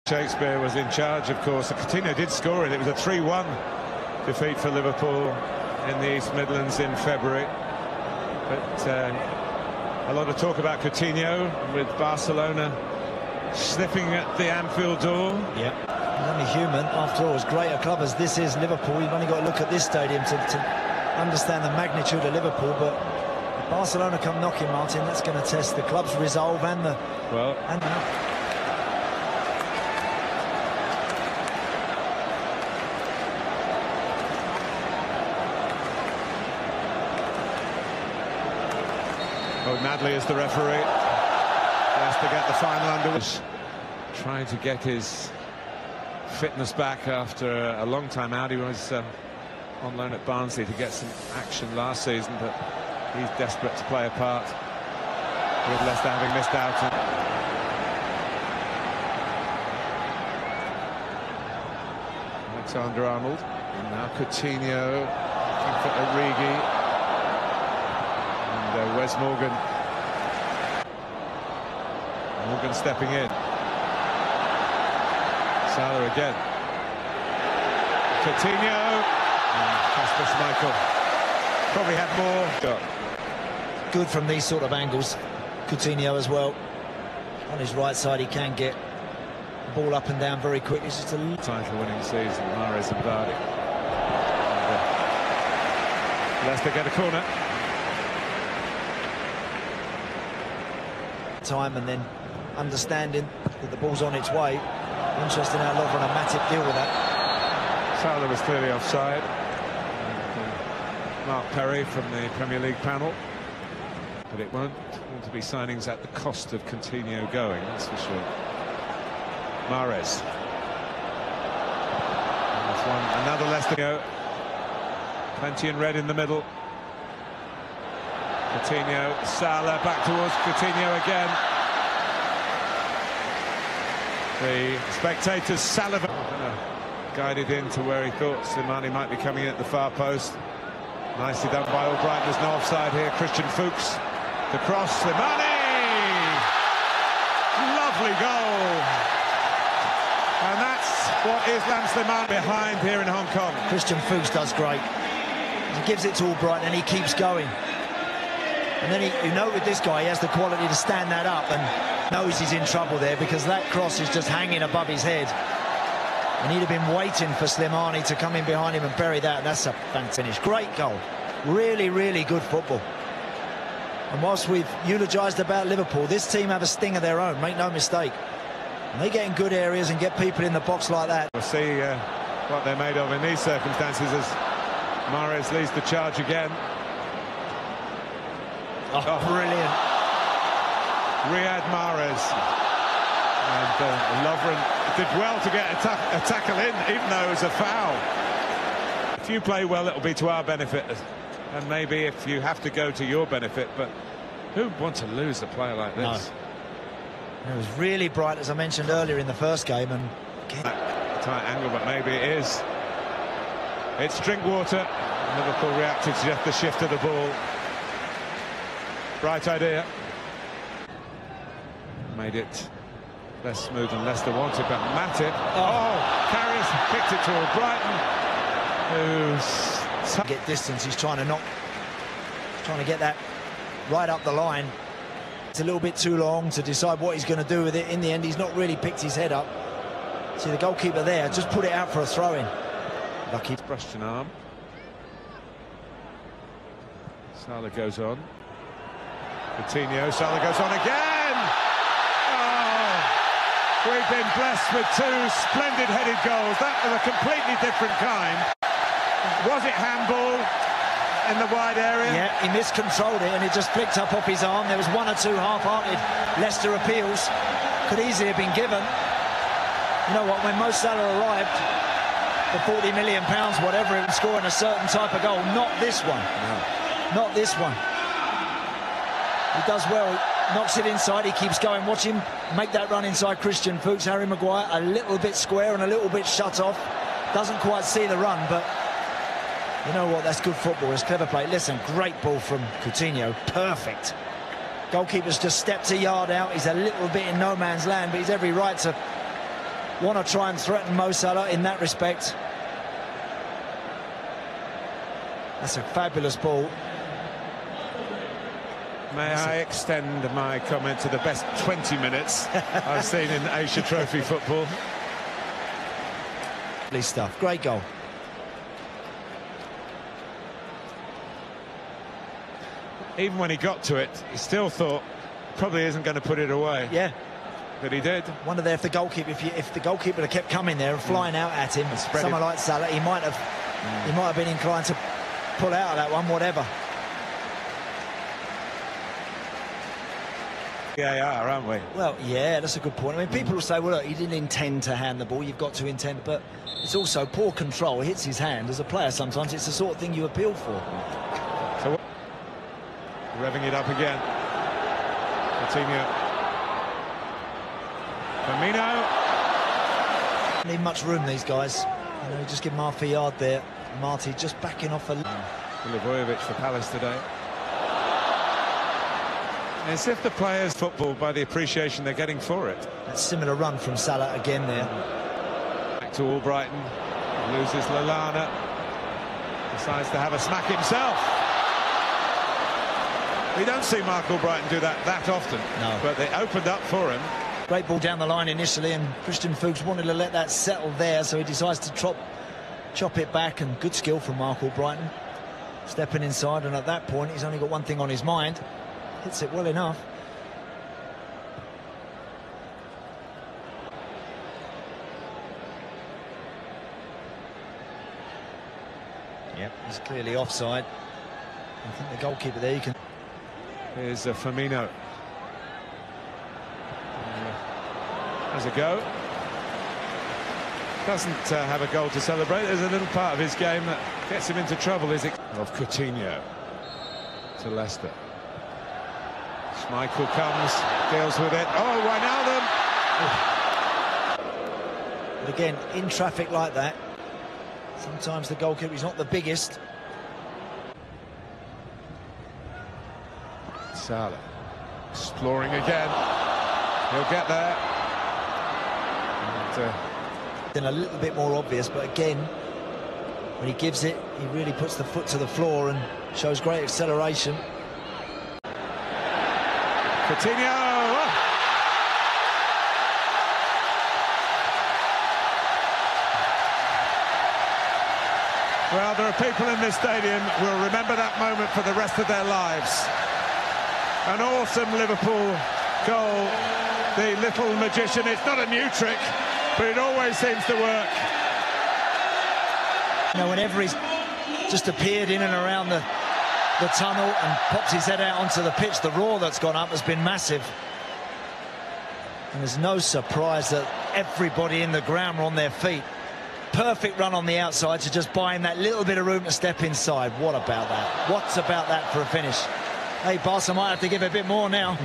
Shakespeare was in charge, of course. Coutinho did score it. It was a 3-1 defeat for Liverpool in the East Midlands in February. But a lot of talk about Coutinho with Barcelona sniffing at the Anfield door. Yeah, he's only human. After all, as great a club as this is, Liverpool, you've only got to look at this stadium to understand the magnitude of Liverpool. But if Barcelona come knocking, Martin, that's going to test the club's resolve and the... Well... Madley is the referee. Leicester get the final underway. Trying to get his fitness back after a long time out. He was on loan at Barnsley to get some action last season, but he's desperate to play a part with Leicester having missed out. Alexander-Arnold, and now Coutinho looking for Origi. Wes Morgan stepping in. Salah again. Coutinho and Kasper Schmeichel probably had more. Good from these sort of angles. Coutinho as well. On his right side, he can get the ball up and down very quickly. It's just a title-winning season. Mahrez and Vardy. Leicester get a corner. Time and then understanding that the ball's on its way. Interesting how Lovren and Matip deal with that. Salah was clearly offside. Mark Perry from the Premier League panel. But it won't want to be signings at the cost of Coutinho going, that's for sure. Mahrez. Another Leicester go. Plenty in red in the middle. Coutinho, Salah back towards Coutinho again. The spectators salivate. Guided in to where he thought Slimani might be coming in at the far post. Nicely done by Albright. There's no offside here. Christian Fuchs. The cross, Slimani! Lovely goal. And that's what Islam Slimani behind here in Hong Kong. Christian Fuchs does great. He gives it to Albright and he keeps going. And then you know with this guy, he has the quality to stand that up and knows he's in trouble there because that cross is just hanging above his head. And he'd have been waiting for Slimani to come in behind him and bury that. And that's a fantastic finish. Great goal. Really, really good football. And whilst we've eulogised about Liverpool, this team have a sting of their own, make no mistake. And they get in good areas and get people in the box like that. We'll see what they're made of in these circumstances as Mahrez leads the charge again. Oh, brilliant. Riyad Mahrez. And Lovren did well to get a tackle in, even though it was a foul. If you play well, it'll be to our benefit. And maybe if you have to go to your benefit, but who would want to lose a player like this? No. It was really bright, as I mentioned earlier in the first game. And again... tight angle, but maybe it is. It's Drinkwater. Liverpool reacted to just the shift of the ball. Right idea. Made it less smooth than Leicester wanted, but Matip. Oh, Carriers picked it toward Brighton. Who's get distance? He's trying to get that right up the line. It's a little bit too long to decide what he's going to do with it. In the end, he's not really picked his head up. See the goalkeeper there, just put it out for a throw-in. Lucky. Brushed an arm. Salah goes on. Coutinho, Salah goes on again! Oh, we've been blessed with two splendid headed goals. That was a completely different kind. Was it handball in the wide area? Yeah, he miscontrolled it and it just flicked up off his arm. There was one or two half-hearted Leicester appeals. Could easily have been given. You know what, when Mo Salah arrived for £40 million, whatever, and scoring a certain type of goal, not this one. No. Not this one. He does well, knocks it inside, he keeps going. Watch him make that run inside Christian Fuchs. Harry Maguire a little bit square and a little bit shut off. Doesn't quite see the run, but you know what, that's good football, it's clever play. Listen, great ball from Coutinho, perfect. Goalkeeper's just stepped a yard out. He's a little bit in no man's land, but he's every right to want to try and threaten Mo Salah in that respect. That's a fabulous ball. May I extend my comment to the best 20 minutes I've seen in Asia Trophy football. Lovely stuff. Great goal. Even when he got to it, he still thought probably isn't going to put it away. Yeah. But he did. Wonder there if the goalkeeper, if the goalkeeper had kept coming there and flying out at him, someone like Salah, he might have been inclined to pull out of that one, whatever. VAR, aren't we? Well, yeah, that's a good point. I mean, people will say, well, look, he didn't intend to hand the ball. You've got to intend, but it's also poor control. He hits his hand as a player. Sometimes it's the sort of thing you appeal for. So, revving it up again. Coutinho. Firmino. Don't need much room, these guys. You know, just give half a yard there. Marty just backing off a... Milivojevic for Palace today. As if the players football by the appreciation they're getting for it. That similar run from Salah again there. Back to Albrighton. Loses Lallana. Decides to have a smack himself. We don't see Mark Albrighton do that often. No. But they opened up for him. Great ball down the line initially, and Christian Fuchs wanted to let that settle there, so he decides to chop it back, and good skill from Mark Albrighton. Stepping inside, and at that point he's only got one thing on his mind. Hits it well enough. Yep, he's clearly offside. I think the goalkeeper there, you can... Here's Firmino. Has a go. Doesn't have a goal to celebrate. There's a little part of his game that gets him into trouble. Is it of Coutinho to Leicester? Schmeichel comes, deals with it. Oh, Wijnaldum! But again, in traffic like that, sometimes the goalkeeper is not the biggest. Salah exploring again. He'll get there. And, then a little bit more obvious, but again, when he gives it, he really puts the foot to the floor and shows great acceleration. Coutinho! Oh. Well, there are people in this stadium who will remember that moment for the rest of their lives. An awesome Liverpool goal. The little magician. It's not a new trick, but it always seems to work. You know, whenever he's just appeared in and around the tunnel and popped his head out onto the pitch, the roar that's gone up has been massive. And there's no surprise that everybody in the ground were on their feet. Perfect run on the outside to just buy him that little bit of room to step inside. What about that? What's about that for a finish? Hey, Barca might have to give a bit more now.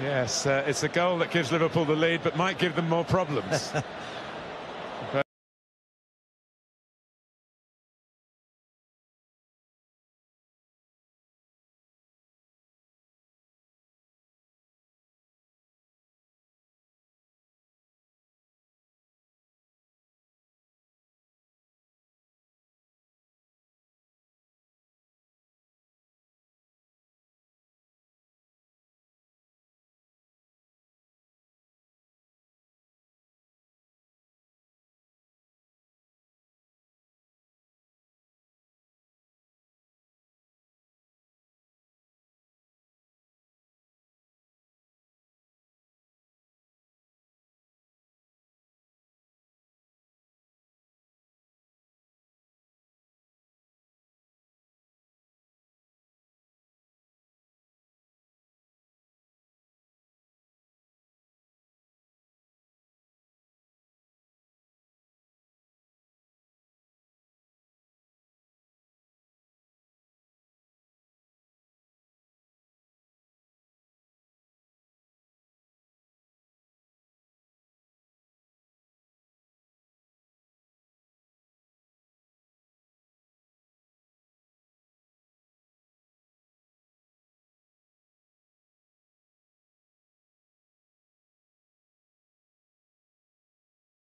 Yes, it's a goal that gives Liverpool the lead, but might give them more problems.